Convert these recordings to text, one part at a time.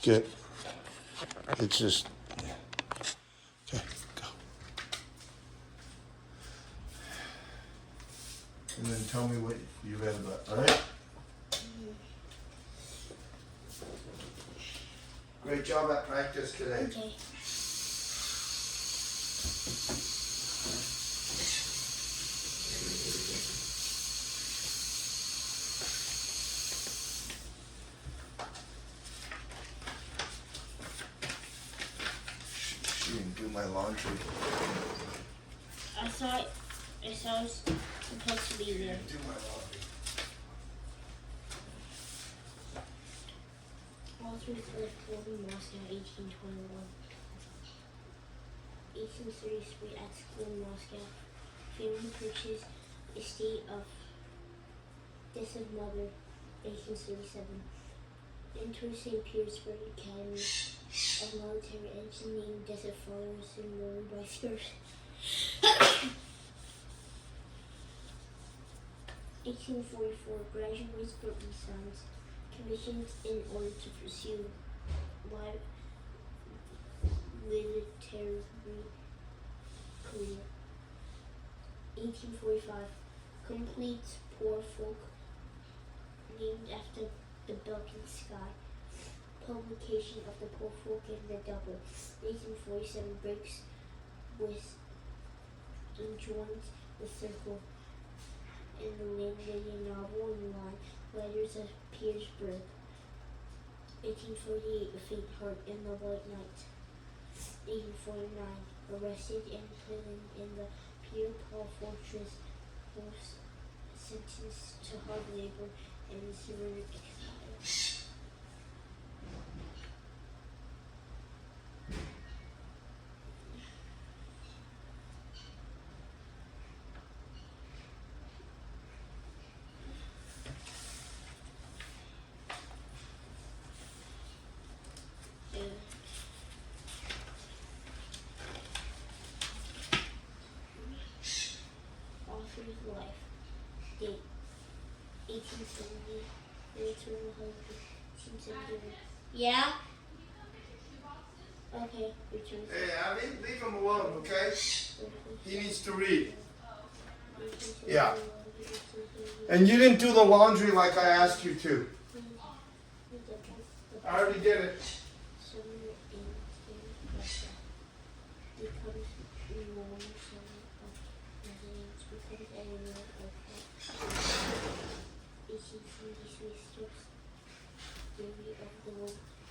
Good. It's just, yeah. Okay, go. And then tell me what you read about, all right? Great job at practice today. Okay. She didn't do my laundry. I thought it was supposed to be there. Do my laundry. Authors of Golden Moscow, 1821. 1833, at school in Moscow, family purchased estate of death of mother, 1837. Entered St. Petersburg Academy of Military Engineering, death of father was soon murdered by Spurs. 1844, graduates Britain sons commissioned in order to pursue military career. 1845, completes Poor Folk, named after the Balkan Sky. Publication of the Poor Folk and the Double. 1847, breaks with and joins the Circle in the Lady novel and line Letters of Petersburg. 1848, A Faint Heart in the White Night. 1849, arrested and imprisoned in the Peter Paul Fortress, was sentenced to hard labor and severe exile. Author's life. Date 1870. Return husband. 1871. Yeah? Okay, return. Hey, leave him alone, okay? He needs to read. Yeah. And you didn't do the laundry like I asked you to. I already did it. Theory of the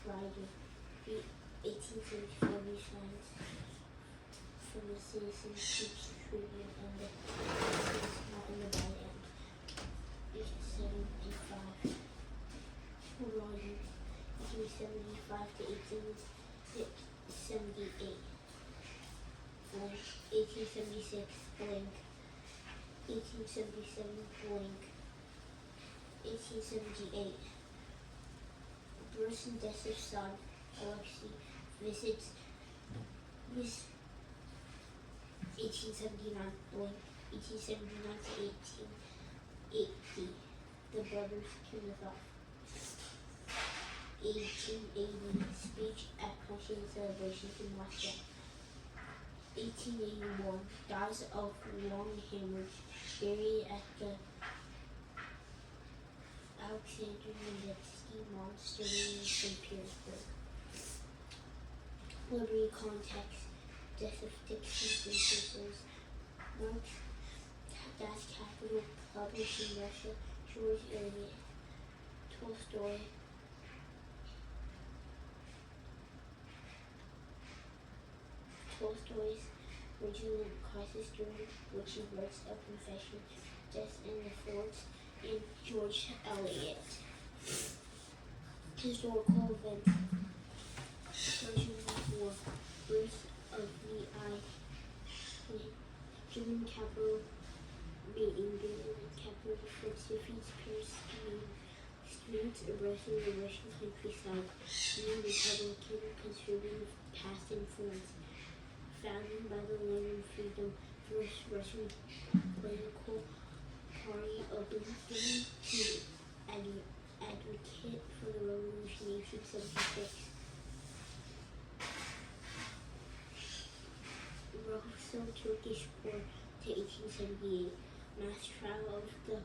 Rider. 1874 resigns from the Citizens Teachers Tribune and the not in the bad end. 1875. Volume 1875 to 1878. 1876 blank. 1877 blank. 1878. Bruce and death of son, Alexei, visits 1879 blank. 1879 to 1880. The brothers kill the thought. 1880 speech at Prussian celebrations in Moscow. 1881 dies of long hemorrhage, buried at the Alexander Nevsky Monastery in St. Petersburg. Liberty context. Death of Dixon Princesses. Marx, Das Capital, published in Russia. George Eliot. Tolstoy. Tolstoy's original crisis, during which he writes a confession. Death in the Forts. And George Eliot. Historical events. Persian War. Birth of the German capital meeting. German capital Fritz defeats Paris students arresting the Russian countryside. New Republican conservative past influence. Founded by the Lenin Freedom, first Russian political party open to advocate for the revolution, 1876. also Turkish war to 1878. Mass trial of the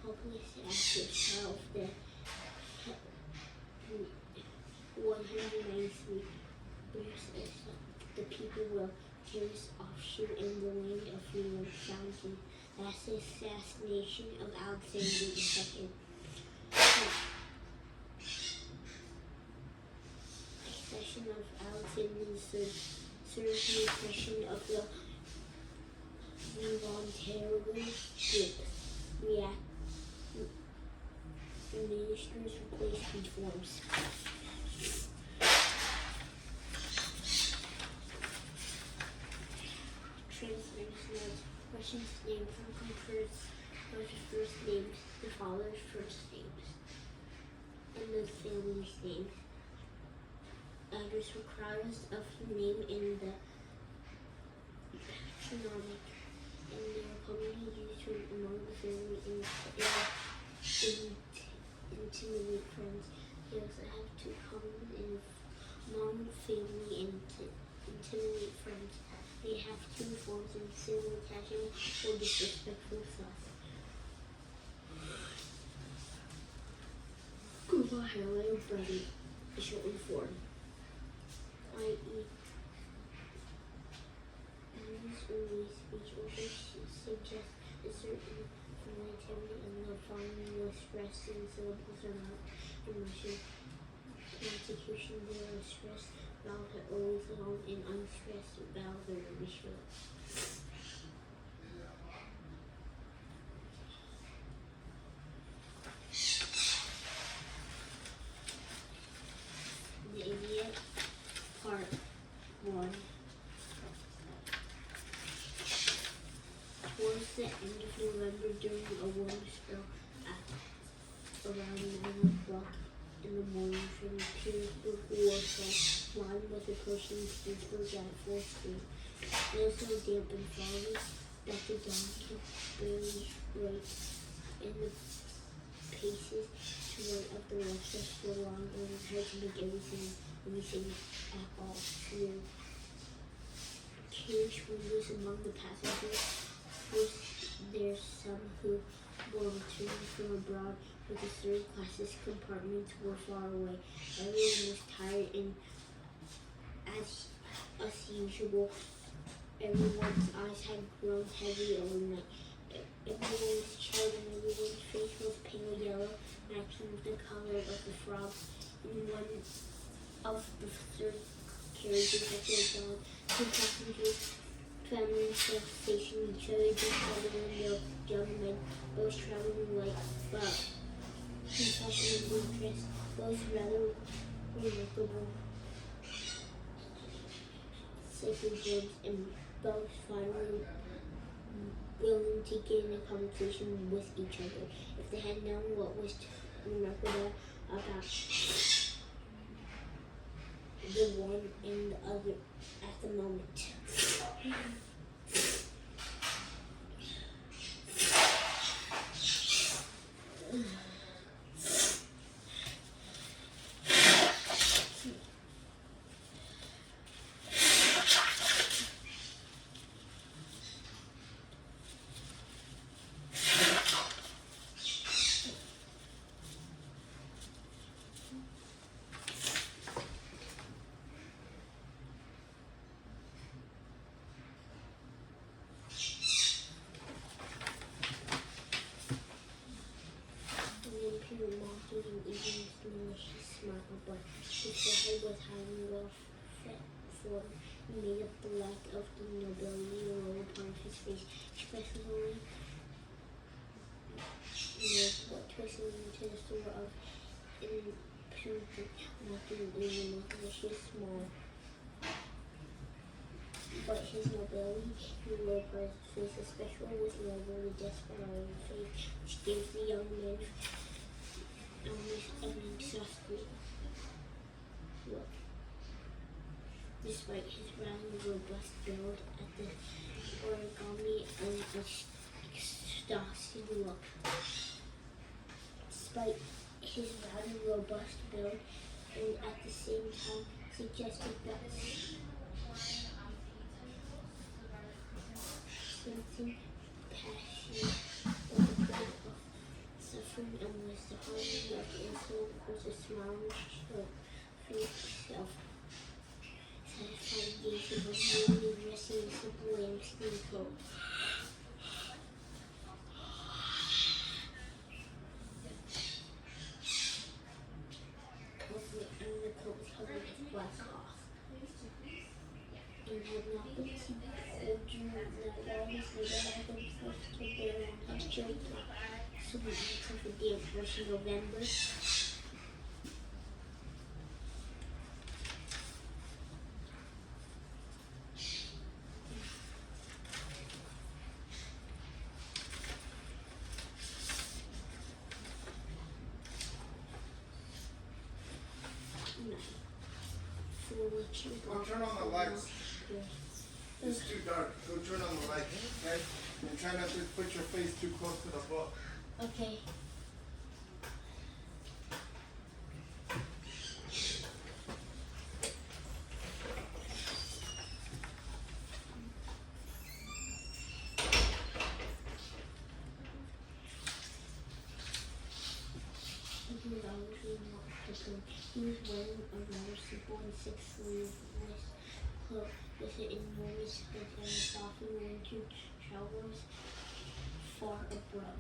public active trial of the 193 British the people will terrorist offshoot in the land of freedom founding. That's the assassination of Alexander II. Accession of Alexander III serves the oppression of the voluntarily groups. Ministers replace reforms. Translator's notes. Russians name from confers those first names, the father's first names, and the family's names. Address requires of the name in the patronymic, and they are commonly used among the family and intimate friends. They also have two common among family and intimate friends. They have two forms of civil attachment or disrespectful thoughts. Google Hello Buddy, a shortened form, i.e. Use early speech also suggests a certain familiarity and the following was stressed in syllables are not in Russian pronunciation. There are stressed vowels are always long and unstressed vowels are very short. The Idiot, Part 1. Towards the end of November, during a warm spell at around 9 o'clock in the morning from Petersburg, Warsaw, line was approaching Petersburg at full speed. It was so damp and foggy that the dawn could barely write, and the paces to right of the rush was so long and it was hard to make anything at all clear. Carriage windows among the passengers. Was there some who were returning from abroad, but the third class's compartments were far away. Everyone was tired and, as usual, everyone's eyes had grown heavy overnight. Everyone was tired and everyone's face was pale yellow, matching the color of the frogs. In one of the third carriages that they found, two passengers found themselves facing each other just by the window. Young men, both traveling light, but confessional interest, both rather remarkable sacred gems, and both finally willing to get in a conversation with each other. If they had known what was remarkable about the one and the other at the moment. Walking and eating with malicious smile, but his forehead was highly well formed. He made up the lack of the nobility the lower part of his face, especially what twisted into the sort of impudent walking in the malicious smile. But his nobility in the lower part of his face, especially was noble the desperado face, which gave the young man almost an exhausted look. Despite his rather robust build at the origami and exhausted look. Despite his rather robust build and at the same time suggested that something passion was a bit of suffering and was the harmony of the insult was a smiling self. Satisfied gaze of a woman dressed in a simple lambskin coat. And the coat was covered with black cloth. And had not been seen older than all his neighbor had themselves to bear on his children. So we until the day of first November. Go turn on the lights. It's too dark. Go turn on the lights, okay? And try not to put your face too close to the book. Okay. He was wearing a rather simple and six-sleeveless coat with an enormous hood and softly winter trousers far above.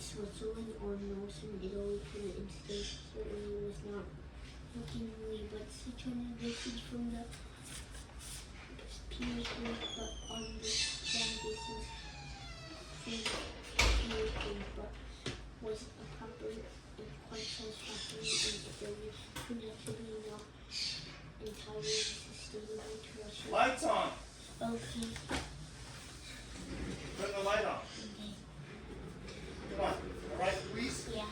Switzerland or northern Italy to the instant certainly was not looking away, but such an message from the Petersburg, but on the long distance from Petersburg, but was a proper and quite satisfactory and ability to naturally not entirely sustainable to Russia. Lights on. Okay. Turn the light on. Okay. Come on. All right, please. Yeah.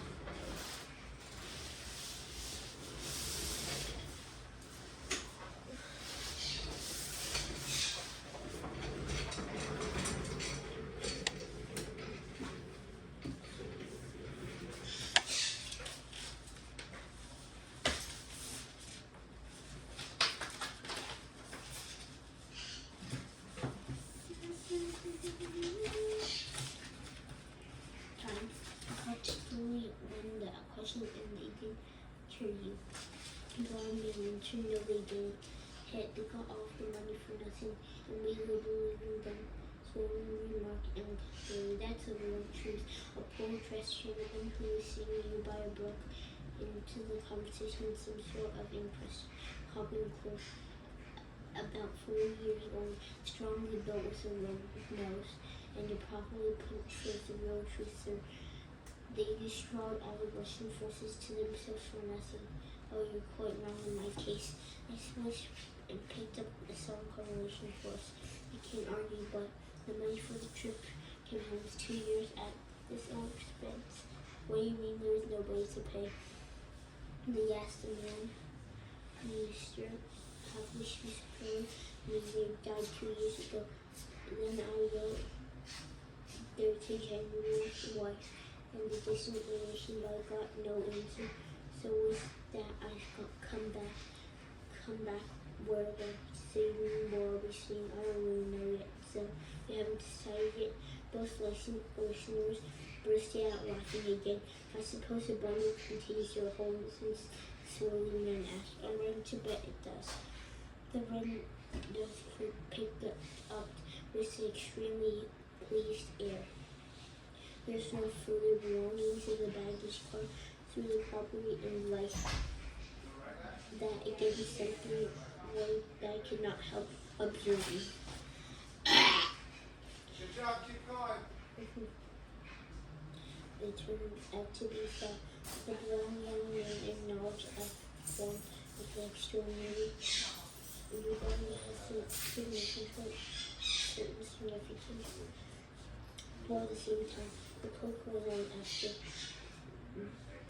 Time. Particularly when the question and they didn't turn you. People are millions who know they didn't hit. They got off the money for nothing and we were believing them. So we remarked and concluded that's a real truth. A poor dressed gentleman who was seeing you by a brook into the conversation with some sort of interest. Hopping close. About 40 years old, strongly built with a low nose, and a properly put towards the real truth. They destroyed all the Russian forces to themselves for nothing. Oh, you're quite wrong in my case. I smashed and picked up a some correlation for us. I can't argue, but the money for the trip came home with 2 years at this own expense. What do you mean there was nobody to pay? They asked the man. Minister, how wish was born. They died 2 years ago. Then I wrote their to January's wife and the distant relation, but I got no answer. So was that I come back where the saving will be seen. I don't really know yet, so we haven't decided yet. Both listeners burst out laughing again. I suppose the bundle contains your home since slowly man asked. I'm ready to bet it does. The red dove picked it up with an extremely pleased air. There's no further belongings in the baggage car through the property and life that it gave me something that I could not help observing. Good job. Keep going. It turned out to be so. The brown young man acknowledged at one with the extraordinary everybody has some significant certain significance. While at the same time, the coke was on after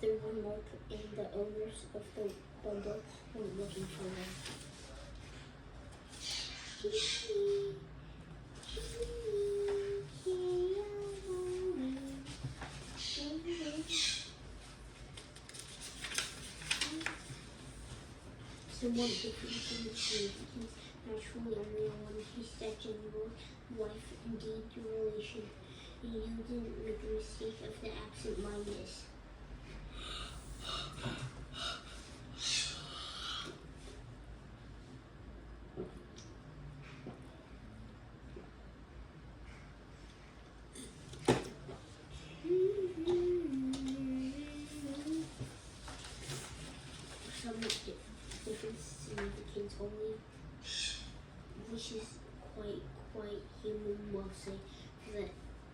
the remark and the owners of the bundle went looking for them. Someone defeated the significance naturally only one case that general wife indeed your relation, and you didn't make the mistake of the absent-mindedness. Some different significance only, which is quite human, will say, the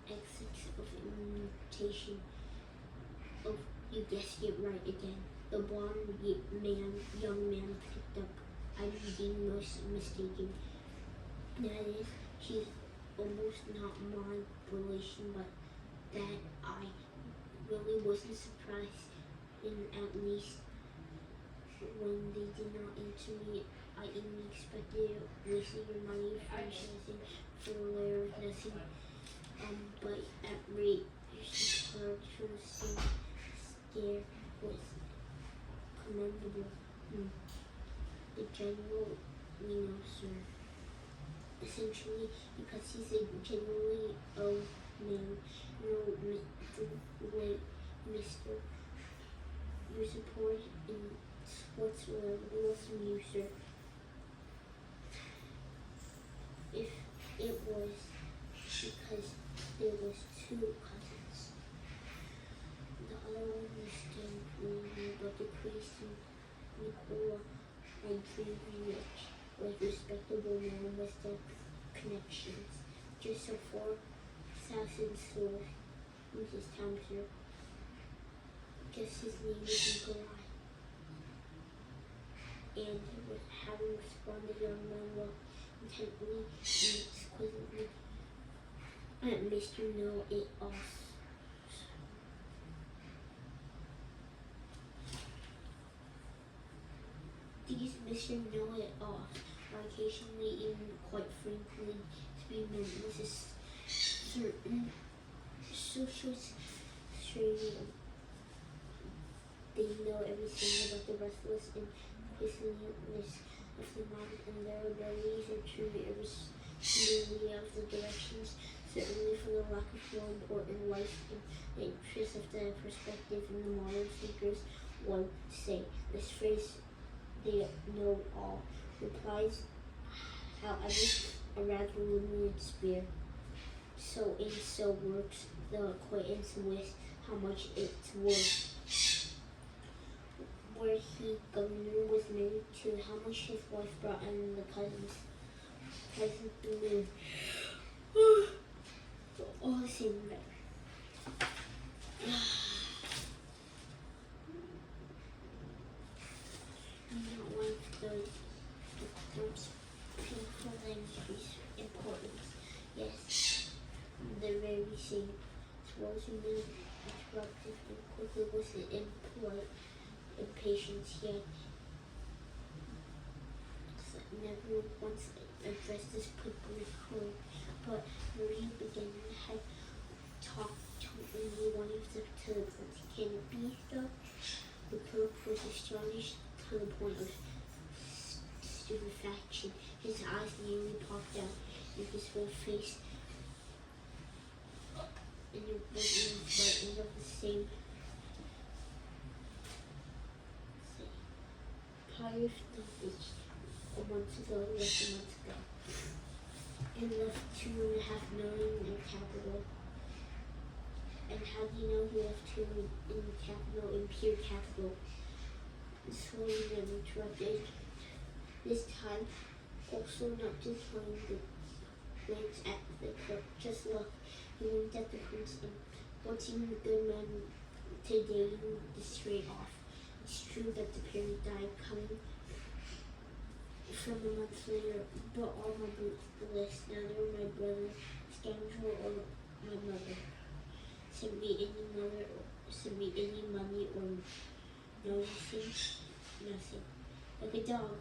excess of imitation of, you guessed it right again, the blonde young man picked up. I'm being most mistaken. That is, she's almost not my relation, but that I really wasn't surprised, and at least when they did not answer me, I even expected it, wasting your money franchising for the layer of nothing. But at rate, she parked from the same stare was commendable. The general, we know, sir. Essentially, because he's a generally old man, no late Mr. Your support in whatsoever was from you, sir. If it was because there was two cousins, the other one was still living, but the priest in Nicola and rich was respectable man with the connections. Just so 4,000 souls in his time, sir. Just his name was Nikolai. And having responded, young man looked intently and exquisitely at Mr. Know-it-all. These Mr. Know-it-all are occasionally, even quite frankly, to be met with a certain social strain. They know everything about the restless and inquisitiveness of the mind, and their abilities are truly irreversibility of the directions, certainly for the lack of more important life and the interest of the perspective in the modern thinkers. One say this phrase, they know all, replies, however, a rather limited sphere. So and so works the acquaintance with how much it's worth. Where he, governor, was married to, how much his wife brought, and the cousins knew. All the same there. Not one of those painful entries, importance. Yes, the very same. Suppose you may interrupt and quickly with the impolite impatience he had never once addressed this quickly clerk, but Marie began and had talked to only one of the telegrams. Can it be, though? The clerk was astonished to the point of stupefaction. His eyes nearly popped out, and his whole face and it was brightened of the same. Hired the beach a month ago, less a month ago, and left $2.5 million in capital. And how do you know he left $2 million in capital, in pure capital? Slowly and interrupted. This time, also not declining the glance at the clerk. Just look. He winked at the prince and once even the good man today the straight off. It's true that the parent died coming from a month later, but all my bliss, neither my brother, scoundrel, or my mother sent me any money or nothing. Like a dog,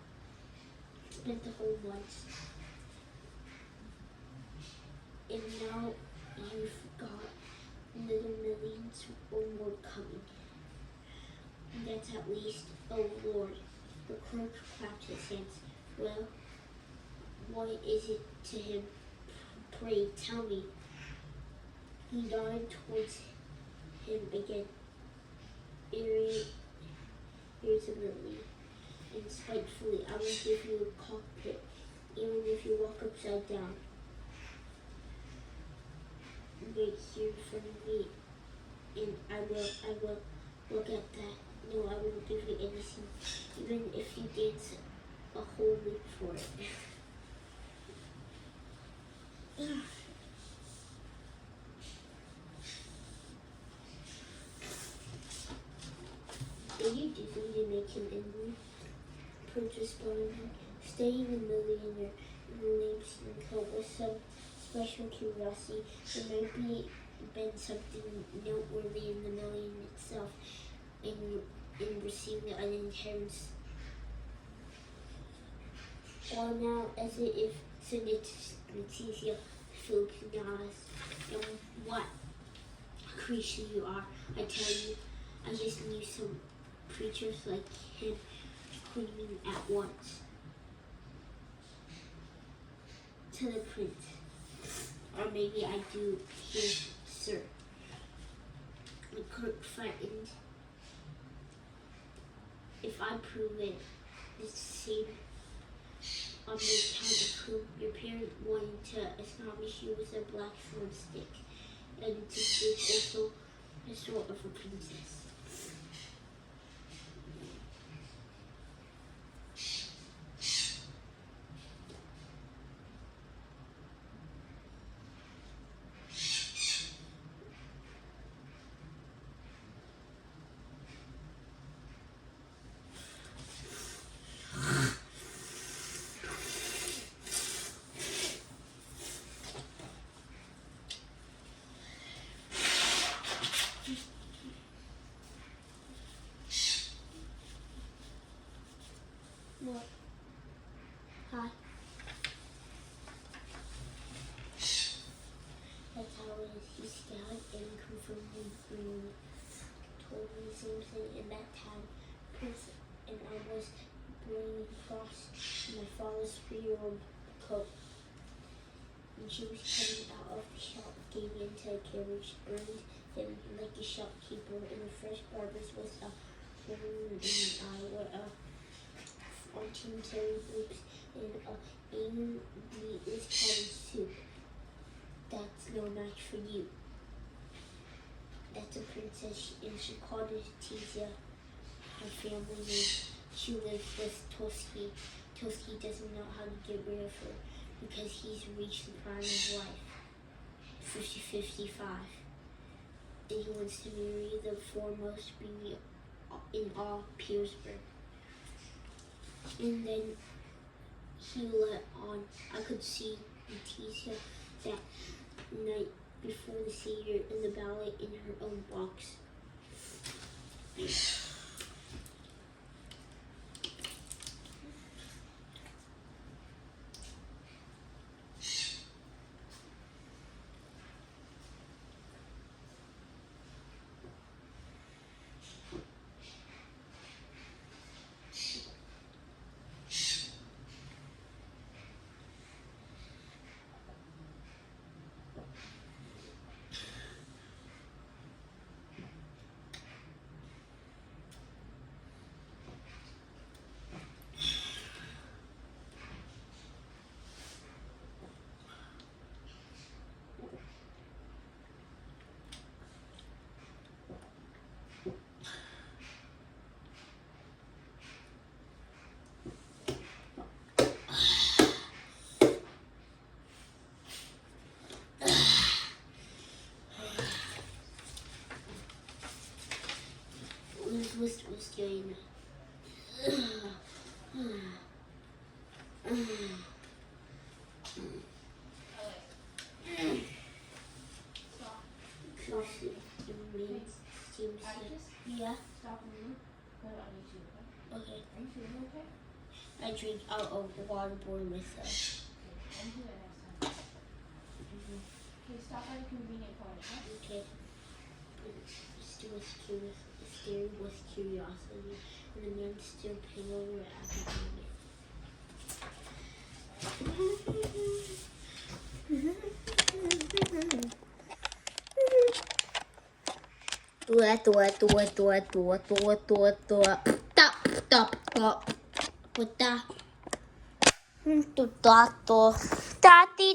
spent the whole month. And now you've got little millions or more coming. And that's at least, oh Lord. The clerk clapped his hands. Well, What is it to him? Pray, tell me. He nodded towards him again, irritably and spitefully. I will give you a cockpit, even if you walk upside down. Wait here in front of me, and I will look at that. No, I won't give you anything, even if you dance a whole week for it. Did you do something to make him angry? Prince responded, studying the millionaire in the lambskin coat with some special curiosity. There might be been something noteworthy in the million itself, in receiving an inheritance. All now, as if Synthesia Philippines, and what creature you are, I tell you, I just knew some creatures like him screaming at once. To the prince, or maybe I do here, sir. The clerk frightened. If I prove it, the same on the account of whom your parent wanted to establish you as a black swan stick, and to take also the sort of a princess. What? Hi. That's how it is. He scowled and confirmed me, told me the same thing. In that time, Prince and I was bringing across my father's 3-year-old coat. And she was coming out of the shop, getting into a carriage, earned him like a shopkeeper, and the fresh barbers was a woman and I were a 14 cherry boots and a meatless cabbage soup. That's no match for you. That's a princess, and she called her Tizia, her family name. She lives with Toski. Toski doesn't know how to get rid of her because he's reached the prime of life, 55, and he wants to marry the foremost beauty in all Petersburg. And then he let on. I could see Letitia that night before the theater in the ballet in her own box. Was doing. Yeah. Stop and move. Put it on YouTube, okay? Okay. Are you feeling okay? I drink out of the water board myself. Okay. I'll do that next time. Okay, stop at a convenient point, okay? Okay. Staring with curiosity, and the man still paying over at the moment. Daddy.